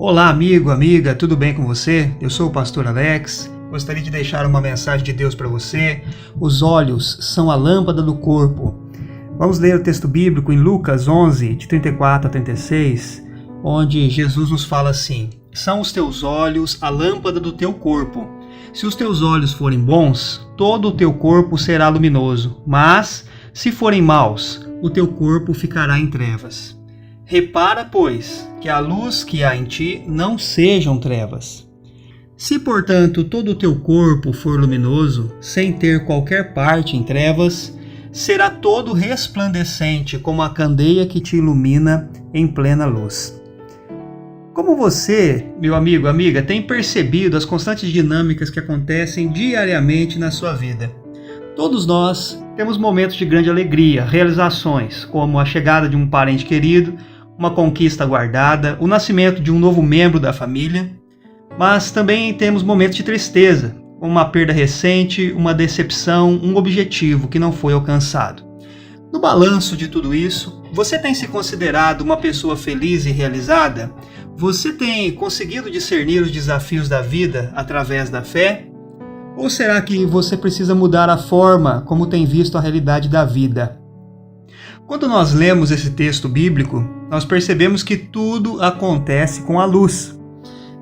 Olá, amigo, amiga, tudo bem com você? Eu sou o pastor Alex. Gostaria de deixar uma mensagem de Deus para você. Os olhos são a lâmpada do corpo. Vamos ler o texto bíblico em Lucas 11, de 34 a 36, onde Jesus nos fala assim: são os teus olhos a lâmpada do teu corpo. Se os teus olhos forem bons, todo o teu corpo será luminoso, mas se forem maus, o teu corpo ficará em trevas. Repara, pois, que a luz que há em ti não sejam trevas. Se, portanto, todo o teu corpo for luminoso, sem ter qualquer parte em trevas, será todo resplandecente como a candeia que te ilumina em plena luz. Como você, meu amigo, amiga, tem percebido as constantes dinâmicas que acontecem diariamente na sua vida? Todos nós temos momentos de grande alegria, realizações, como a chegada de um parente querido, uma conquista guardada, o nascimento de um novo membro da família, mas também temos momentos de tristeza, como uma perda recente, uma decepção, um objetivo que não foi alcançado. No balanço de tudo isso, você tem se considerado uma pessoa feliz e realizada? Você tem conseguido discernir os desafios da vida através da fé? Ou será que você precisa mudar a forma como tem visto a realidade da vida? Quando nós lemos esse texto bíblico, nós percebemos que tudo acontece com a luz.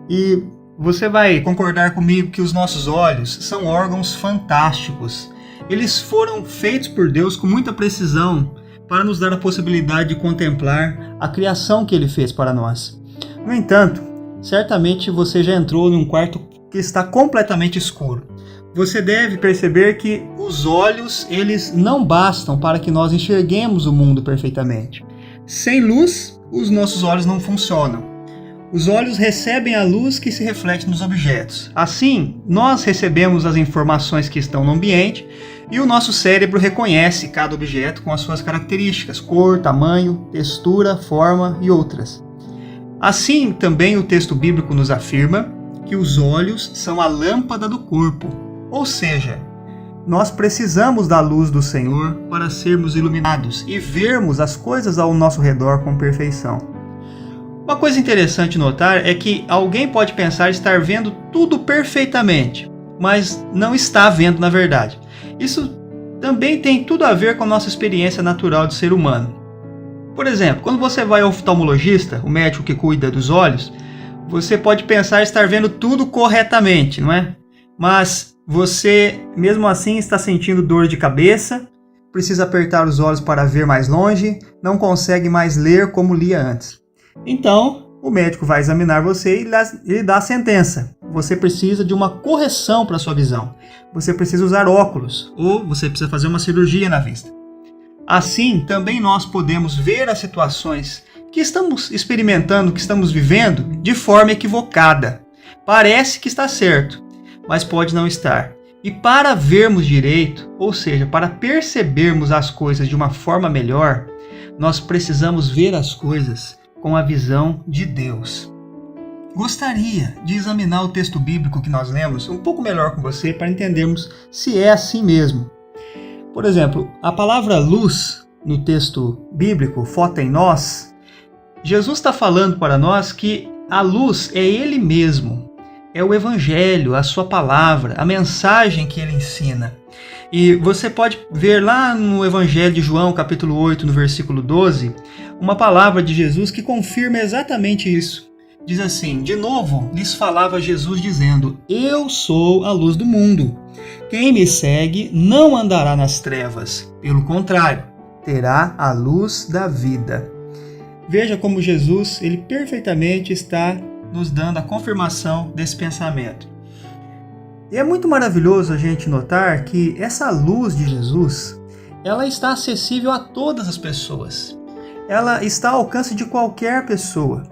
E você vai concordar comigo que os nossos olhos são órgãos fantásticos. Eles foram feitos por Deus com muita precisão para nos dar a possibilidade de contemplar a criação que Ele fez para nós. No entanto, certamente você já entrou num quarto que está completamente escuro. Você deve perceber que os olhos, eles não bastam para que nós enxerguemos o mundo perfeitamente. Sem luz, os nossos olhos não funcionam. Os olhos recebem a luz que se reflete nos objetos. Assim, nós recebemos as informações que estão no ambiente e o nosso cérebro reconhece cada objeto com as suas características, cor, tamanho, textura, forma e outras. Assim, também o texto bíblico nos afirma que os olhos são a lâmpada do corpo. Ou seja, nós precisamos da luz do Senhor para sermos iluminados e vermos as coisas ao nosso redor com perfeição. Uma coisa interessante notar é que alguém pode pensar estar vendo tudo perfeitamente, mas não está vendo na verdade. Isso também tem tudo a ver com a nossa experiência natural de ser humano. Por exemplo, quando você vai ao oftalmologista, o médico que cuida dos olhos, você pode pensar estar vendo tudo corretamente, não é? Mas você, mesmo assim, está sentindo dor de cabeça, precisa apertar os olhos para ver mais longe, não consegue mais ler como lia antes. Então, o médico vai examinar você e lhe dá a sentença. Você precisa de uma correção para a sua visão. Você precisa usar óculos ou você precisa fazer uma cirurgia na vista. Assim, também nós podemos ver as situações que estamos experimentando, que estamos vivendo, de forma equivocada. Parece que está certo, mas pode não estar. E para vermos direito, ou seja, para percebermos as coisas de uma forma melhor, nós precisamos ver as coisas com a visão de Deus. Gostaria de examinar o texto bíblico que nós lemos um pouco melhor com você para entendermos se é assim mesmo. Por exemplo, a palavra luz no texto bíblico, foteinos, Jesus está falando para nós que a luz é Ele mesmo. É o Evangelho, a sua palavra, a mensagem que ele ensina. E você pode ver lá no Evangelho de João, capítulo 8, no versículo 12, uma palavra de Jesus que confirma exatamente isso. Diz assim: de novo lhes falava Jesus dizendo: eu sou a luz do mundo. Quem me segue não andará nas trevas, pelo contrário, terá a luz da vida. Veja como Jesus, ele perfeitamente está nos dando a confirmação desse pensamento. E é muito maravilhoso a gente notar que essa luz de Jesus, ela está acessível a todas as pessoas. Ela está ao alcance de qualquer pessoa,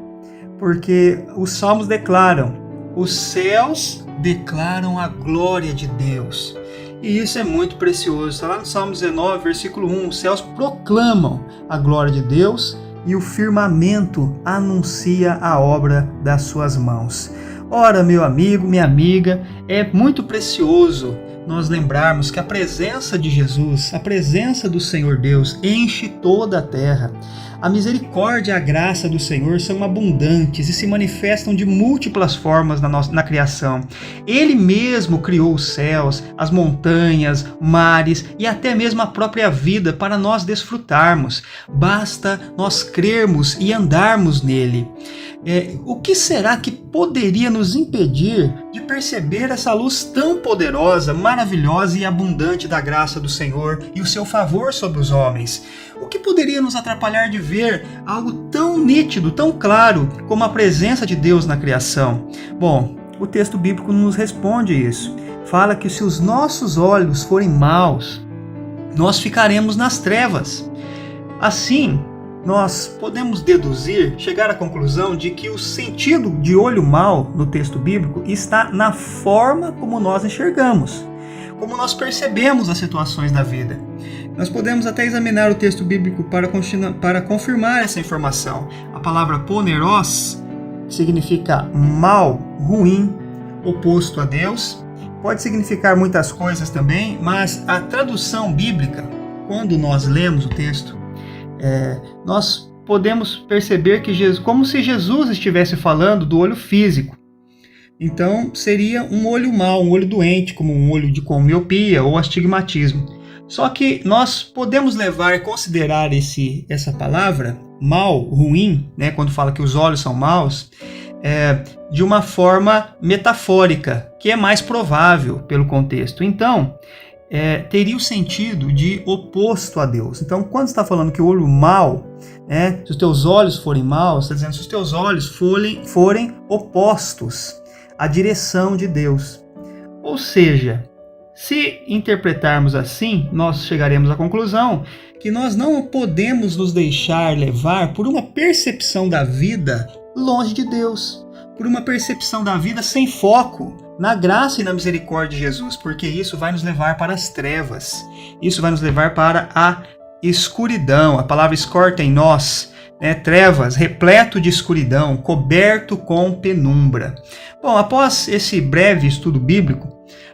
porque os salmos declaram: os céus declaram a glória de Deus. E isso é muito precioso. Está lá no Salmo 19, versículo 1, os céus proclamam a glória de Deus e o firmamento anuncia a obra das suas mãos. Ora, meu amigo, minha amiga, é muito precioso nós lembrarmos que a presença de Jesus, a presença do Senhor Deus, enche toda a terra. A misericórdia e a graça do Senhor são abundantes e se manifestam de múltiplas formas na criação. Ele mesmo criou os céus, as montanhas, mares e até mesmo a própria vida para nós desfrutarmos. Basta nós crermos e andarmos nele. O que será que poderia nos impedir de perceber essa luz tão poderosa, maravilhosa e abundante da graça do Senhor e o seu favor sobre os homens? O que poderia nos atrapalhar de ver algo tão nítido, tão claro, como a presença de Deus na criação? Bom, o texto bíblico nos responde isso. Fala que se os nossos olhos forem maus, nós ficaremos nas trevas. Assim, nós podemos deduzir, chegar à conclusão de que o sentido de olho mau no texto bíblico está na forma como nós enxergamos, como nós percebemos as situações da vida. Nós podemos até examinar o texto bíblico para confirmar essa informação. A palavra poneros significa mal, ruim, oposto a Deus. Pode significar muitas coisas também, mas a tradução bíblica, quando nós lemos o texto, nós podemos perceber que como se Jesus estivesse falando do olho físico. Então seria um olho mau, um olho doente, como um olho com miopia ou astigmatismo. Só que nós podemos levar e considerar essa palavra, mal, ruim, né, quando fala que os olhos são maus, de uma forma metafórica, que é mais provável pelo contexto. Então, teria o sentido de oposto a Deus. Então, quando está falando que o olho mau, se os teus olhos forem maus, está dizendo se os teus olhos forem opostos à direção de Deus. Ou seja, se interpretarmos assim, nós chegaremos à conclusão que nós não podemos nos deixar levar por uma percepção da vida longe de Deus, por uma percepção da vida sem foco na graça e na misericórdia de Jesus, porque isso vai nos levar para as trevas, isso vai nos levar para a escuridão. A palavra escortenos, trevas, repleto de escuridão, coberto com penumbra. Bom, após esse breve estudo bíblico,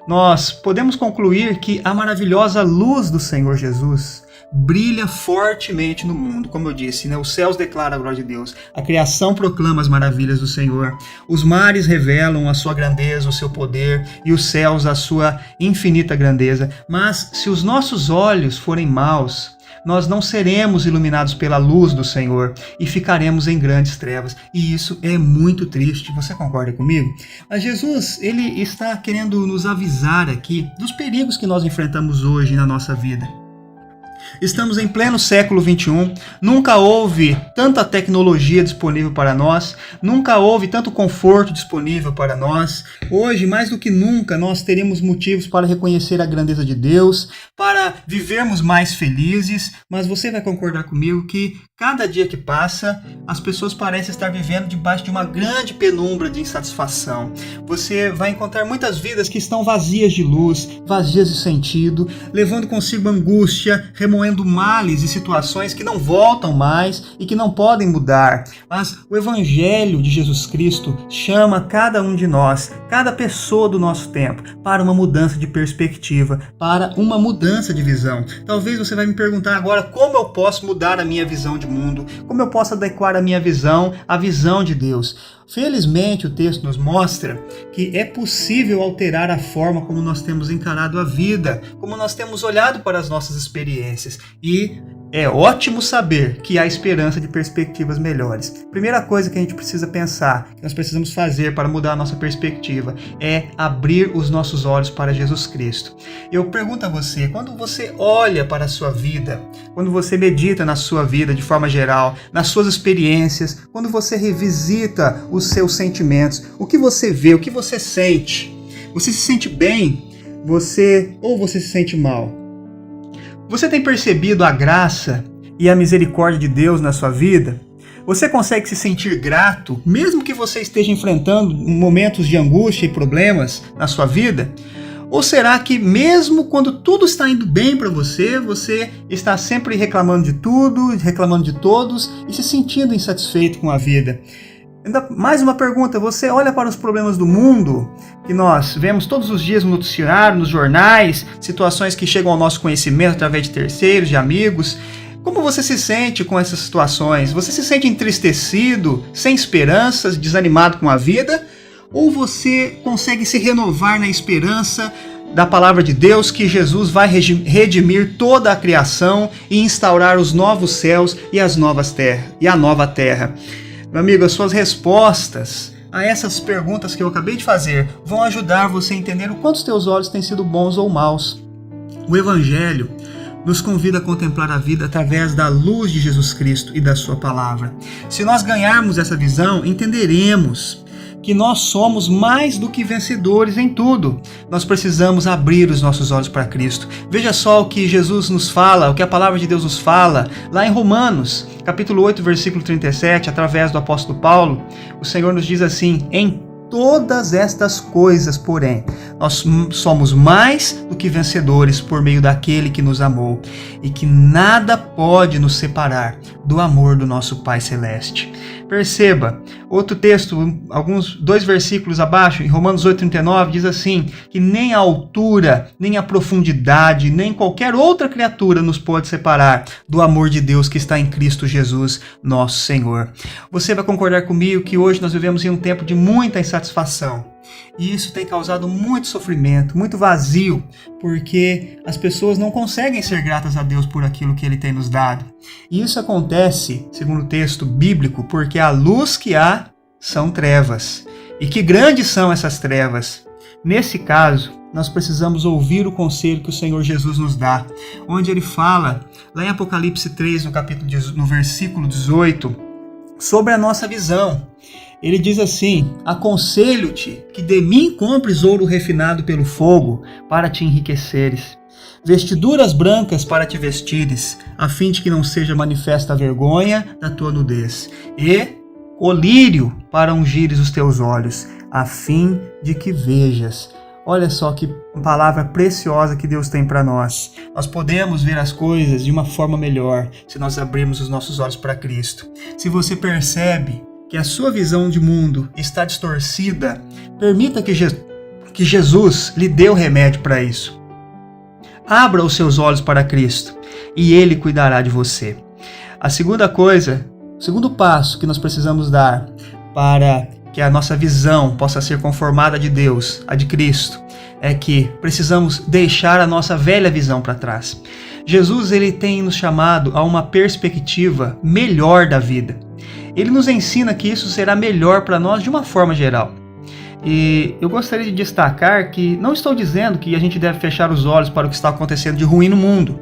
nós podemos concluir que a maravilhosa luz do Senhor Jesus brilha fortemente no mundo. Como eu disse, os céus declaram a glória de Deus, a criação proclama as maravilhas do Senhor, os mares revelam a sua grandeza, o seu poder, e os céus a sua infinita grandeza. Mas se os nossos olhos forem maus, nós não seremos iluminados pela luz do Senhor e ficaremos em grandes trevas. E isso é muito triste. Você concorda comigo? Mas Jesus, ele está querendo nos avisar aqui dos perigos que nós enfrentamos hoje na nossa vida. Estamos em pleno século XXI, nunca houve tanta tecnologia disponível para nós, nunca houve tanto conforto disponível para nós. Hoje, mais do que nunca, nós teremos motivos para reconhecer a grandeza de Deus, para vivermos mais felizes, mas você vai concordar comigo que cada dia que passa, as pessoas parecem estar vivendo debaixo de uma grande penumbra de insatisfação. Você vai encontrar muitas vidas que estão vazias de luz, vazias de sentido, levando consigo angústia, remoendo males e situações que não voltam mais e que não podem mudar. Mas o Evangelho de Jesus Cristo chama cada um de nós, cada pessoa do nosso tempo, para uma mudança de perspectiva, para uma mudança de visão. Talvez você vai me perguntar agora como eu posso mudar a minha visão de mundo, como eu posso adequar a minha visão à visão de Deus. Felizmente o texto nos mostra que é possível alterar a forma como nós temos encarado a vida, como nós temos olhado para as nossas experiências, e é ótimo saber que há esperança de perspectivas melhores. Primeira coisa que a gente precisa pensar, que nós precisamos fazer para mudar a nossa perspectiva, é abrir os nossos olhos para Jesus Cristo. Eu pergunto a você, quando você olha para a sua vida, quando você medita na sua vida de forma geral, nas suas experiências, quando você revisita os seus sentimentos, o que você vê, o que você sente? Você se sente bem? Ou você se sente mal? Você tem percebido a graça e a misericórdia de Deus na sua vida? Você consegue se sentir grato, mesmo que você esteja enfrentando momentos de angústia e problemas na sua vida? Ou será que mesmo quando tudo está indo bem para você, você está sempre reclamando de tudo, reclamando de todos e se sentindo insatisfeito com a vida? Ainda mais uma pergunta, você olha para os problemas do mundo, que nós vemos todos os dias no noticiário, nos jornais, situações que chegam ao nosso conhecimento através de terceiros, de amigos. Como você se sente com essas situações? Você se sente entristecido, sem esperanças, desanimado com a vida? Ou você consegue se renovar na esperança da palavra de Deus, que Jesus vai redimir toda a criação e instaurar os novos céus e a nova terra? Meu amigo, as suas respostas a essas perguntas que eu acabei de fazer vão ajudar você a entender o quanto os teus olhos têm sido bons ou maus. O Evangelho nos convida a contemplar a vida através da luz de Jesus Cristo e da sua palavra. Se nós ganharmos essa visão, entenderemos que nós somos mais do que vencedores em tudo. Nós precisamos abrir os nossos olhos para Cristo. Veja só o que Jesus nos fala, o que a palavra de Deus nos fala, lá em Romanos, capítulo 8, versículo 37, através do apóstolo Paulo. O Senhor nos diz assim: em todas estas coisas, porém, nós somos mais do que vencedores por meio daquele que nos amou, e que nada pode nos separar do amor do nosso Pai Celeste. Perceba, outro texto, dois versículos abaixo, em Romanos 8,39, diz assim, que nem a altura, nem a profundidade, nem qualquer outra criatura nos pode separar do amor de Deus que está em Cristo Jesus, nosso Senhor. Você vai concordar comigo que hoje nós vivemos em um tempo de muita insatisfação. E isso tem causado muito sofrimento, muito vazio, porque as pessoas não conseguem ser gratas a Deus por aquilo que Ele tem nos dado. E isso acontece, segundo o texto bíblico, porque a luz que há são trevas. E que grandes são essas trevas! Nesse caso, nós precisamos ouvir o conselho que o Senhor Jesus nos dá, onde Ele fala, lá em Apocalipse 3, no versículo 18, sobre a nossa visão. Ele diz assim: aconselho-te que de mim compres ouro refinado pelo fogo para te enriqueceres, vestiduras brancas para te vestires, a fim de que não seja manifesta a vergonha da tua nudez, e colírio para ungires os teus olhos, a fim de que vejas. Olha só que palavra preciosa que Deus tem para nós. Nós podemos ver as coisas de uma forma melhor se nós abrirmos os nossos olhos para Cristo. Se você percebe que a sua visão de mundo está distorcida, permita que Jesus lhe dê o remédio para isso. Abra os seus olhos para Cristo e Ele cuidará de você. A segunda coisa, o segundo passo que nós precisamos dar para que a nossa visão possa ser conformada de Deus, a de Cristo, é que precisamos deixar a nossa velha visão para trás. Jesus, Ele tem nos chamado a uma perspectiva melhor da vida. Ele nos ensina que isso será melhor para nós de uma forma geral. E eu gostaria de destacar que não estou dizendo que a gente deve fechar os olhos para o que está acontecendo de ruim no mundo,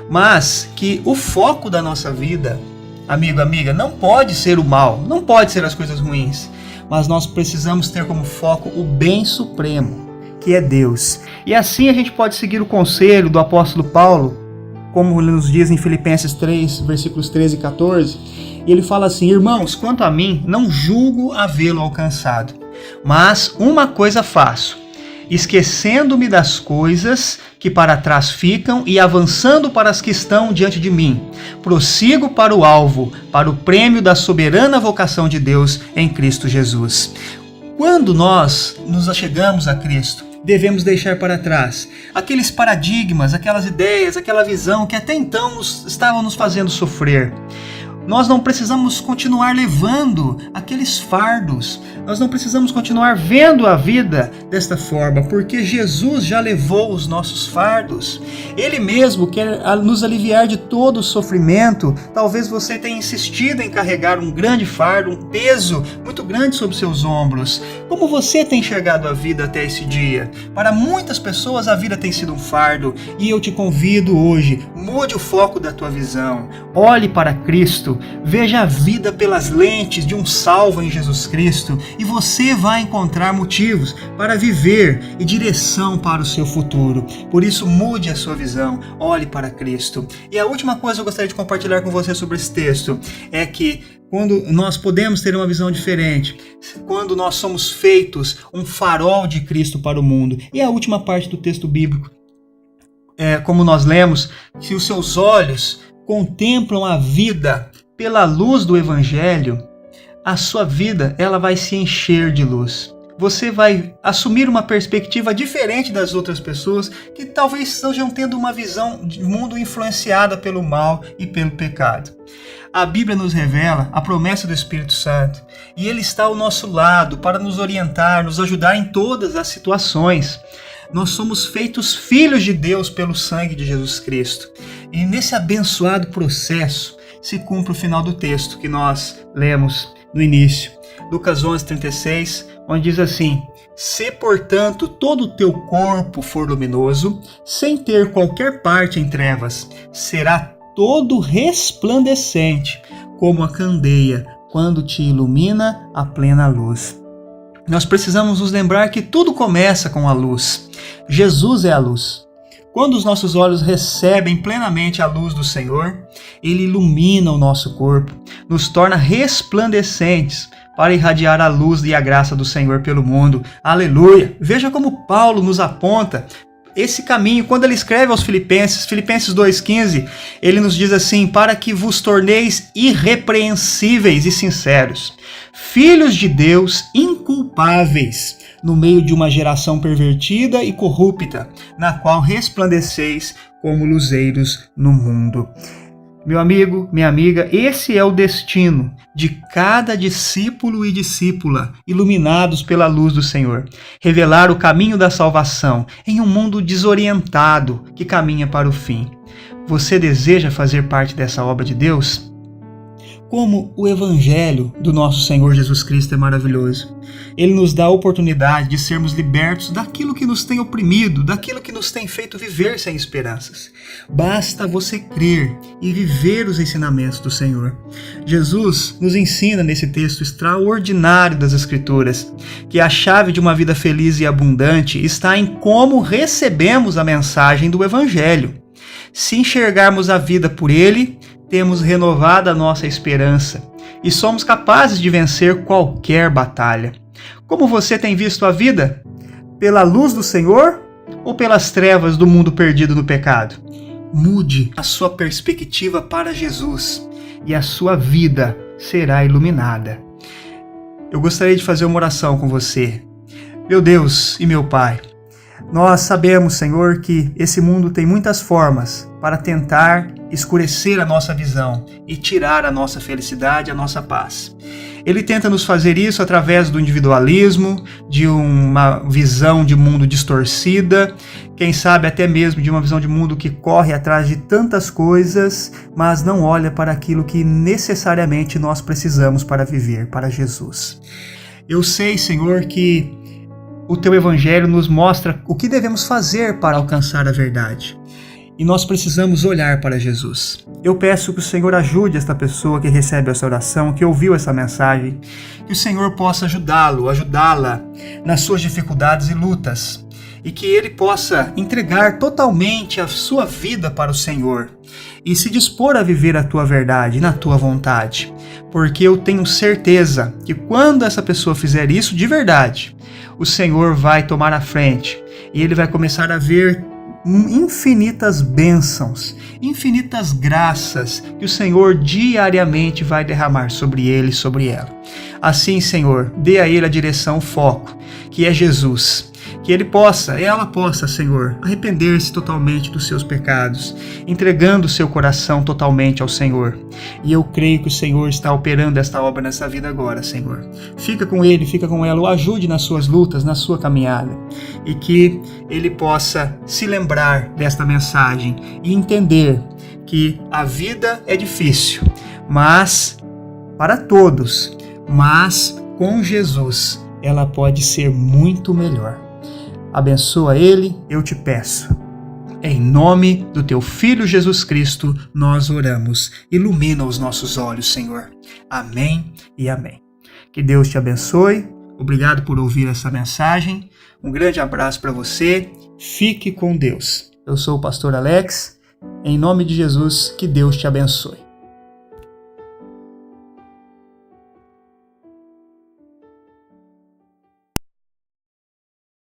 mas que o foco da nossa vida, amigo, amiga, não pode ser o mal, não pode ser as coisas ruins, mas nós precisamos ter como foco o bem supremo, que é Deus. E assim a gente pode seguir o conselho do apóstolo Paulo, como ele nos diz em Filipenses 3, versículos 13 e 14, e ele fala assim: irmãos, quanto a mim, não julgo havê-lo alcançado, mas uma coisa faço, esquecendo-me das coisas que para trás ficam e avançando para as que estão diante de mim, prossigo para o alvo, para o prêmio da soberana vocação de Deus em Cristo Jesus. Quando nós nos achegamos a Cristo, devemos deixar para trás aqueles paradigmas, aquelas ideias, aquela visão que até então estavam nos fazendo sofrer. Nós não precisamos continuar levando aqueles fardos, nós não precisamos continuar vendo a vida desta forma, porque Jesus já levou os nossos fardos. Ele mesmo quer nos aliviar de todo o sofrimento. Talvez você tenha insistido em carregar um grande fardo, um peso muito grande sobre seus ombros. Como você tem enxergado a vida até esse dia? Para muitas pessoas a vida tem sido um fardo, e eu te convido hoje, mude o foco da tua visão, olhe para Cristo, veja a vida pelas lentes de um salvo em Jesus Cristo, e você vai encontrar motivos para viver e direção para o seu futuro. Por isso, mude a sua visão, olhe para Cristo. E a última coisa que eu gostaria de compartilhar com você sobre esse texto é que quando nós podemos ter uma visão diferente, quando nós somos feitos um farol de Cristo para o mundo. E a última parte do texto bíblico, como nós lemos, se os seus olhos contemplam a vida pela luz do Evangelho, a sua vida ela vai se encher de luz. Você vai assumir uma perspectiva diferente das outras pessoas que talvez estejam tendo uma visão de mundo influenciada pelo mal e pelo pecado. A Bíblia nos revela a promessa do Espírito Santo e Ele está ao nosso lado para nos orientar, nos ajudar em todas as situações. Nós somos feitos filhos de Deus pelo sangue de Jesus Cristo. E nesse abençoado processo se cumpre o final do texto que nós lemos no início. Lucas 11:36, onde diz assim: se, portanto, todo o teu corpo for luminoso, sem ter qualquer parte em trevas, será todo resplandecente, como a candeia, quando te ilumina a plena luz. Nós precisamos nos lembrar que tudo começa com a luz. Jesus é a luz. Quando os nossos olhos recebem plenamente a luz do Senhor, Ele ilumina o nosso corpo, nos torna resplandecentes para irradiar a luz e a graça do Senhor pelo mundo. Aleluia! Veja como Paulo nos aponta esse caminho. Quando ele escreve aos Filipenses 2,15, ele nos diz assim: para que vos torneis irrepreensíveis e sinceros, filhos de Deus inculpáveis, no meio de uma geração pervertida e corrupta, na qual resplandeceis como luzeiros no mundo. Meu amigo, minha amiga, esse é o destino de cada discípulo e discípula iluminados pela luz do Senhor. Revelar o caminho da salvação em um mundo desorientado que caminha para o fim. Você deseja fazer parte dessa obra de Deus? Como o Evangelho do nosso Senhor Jesus Cristo é maravilhoso. Ele nos dá a oportunidade de sermos libertos daquilo que nos tem oprimido, daquilo que nos tem feito viver sem esperanças. Basta você crer e viver os ensinamentos do Senhor. Jesus nos ensina nesse texto extraordinário das Escrituras que a chave de uma vida feliz e abundante está em como recebemos a mensagem do Evangelho. Se enxergarmos a vida por Ele, temos renovado a nossa esperança e somos capazes de vencer qualquer batalha. Como você tem visto a vida? Pela luz do Senhor ou pelas trevas do mundo perdido no pecado? Mude a sua perspectiva para Jesus e a sua vida será iluminada. Eu gostaria de fazer uma oração com você. Meu Deus e meu Pai, nós sabemos, Senhor, que esse mundo tem muitas formas para tentar escurecer a nossa visão e tirar a nossa felicidade, a nossa paz. Ele tenta nos fazer isso através do individualismo, de uma visão de mundo distorcida, quem sabe até mesmo de uma visão de mundo que corre atrás de tantas coisas, mas não olha para aquilo que necessariamente nós precisamos para viver, para Jesus. Eu sei, Senhor, que o Teu Evangelho nos mostra o que devemos fazer para alcançar a verdade. E nós precisamos olhar para Jesus. Eu peço que o Senhor ajude esta pessoa que recebe essa oração, que ouviu essa mensagem, que o Senhor possa ajudá-lo, ajudá-la nas suas dificuldades e lutas, e que ele possa entregar totalmente a sua vida para o Senhor e se dispor a viver a tua verdade, na tua vontade. Porque eu tenho certeza que quando essa pessoa fizer isso de verdade, o Senhor vai tomar a frente e ele vai começar a ver infinitas bênçãos, infinitas graças que o Senhor diariamente vai derramar sobre ele e sobre ela. Assim, Senhor, dê a ele a direção, o foco, que é Jesus. Que ela possa, Senhor, arrepender-se totalmente dos seus pecados, entregando o seu coração totalmente ao Senhor. E eu creio que o Senhor está operando esta obra nessa vida agora, Senhor. Fica com ele, fica com ela, o ajude nas suas lutas, na sua caminhada. E que ele possa se lembrar desta mensagem e entender que a vida é difícil, mas para todos, mas com Jesus ela pode ser muito melhor. Abençoa ele, eu te peço. Em nome do teu Filho Jesus Cristo, nós oramos. Ilumina os nossos olhos, Senhor. Amém e amém. Que Deus te abençoe. Obrigado por ouvir essa mensagem. Um grande abraço para você. Fique com Deus. Eu sou o pastor Alex. Em nome de Jesus, que Deus te abençoe.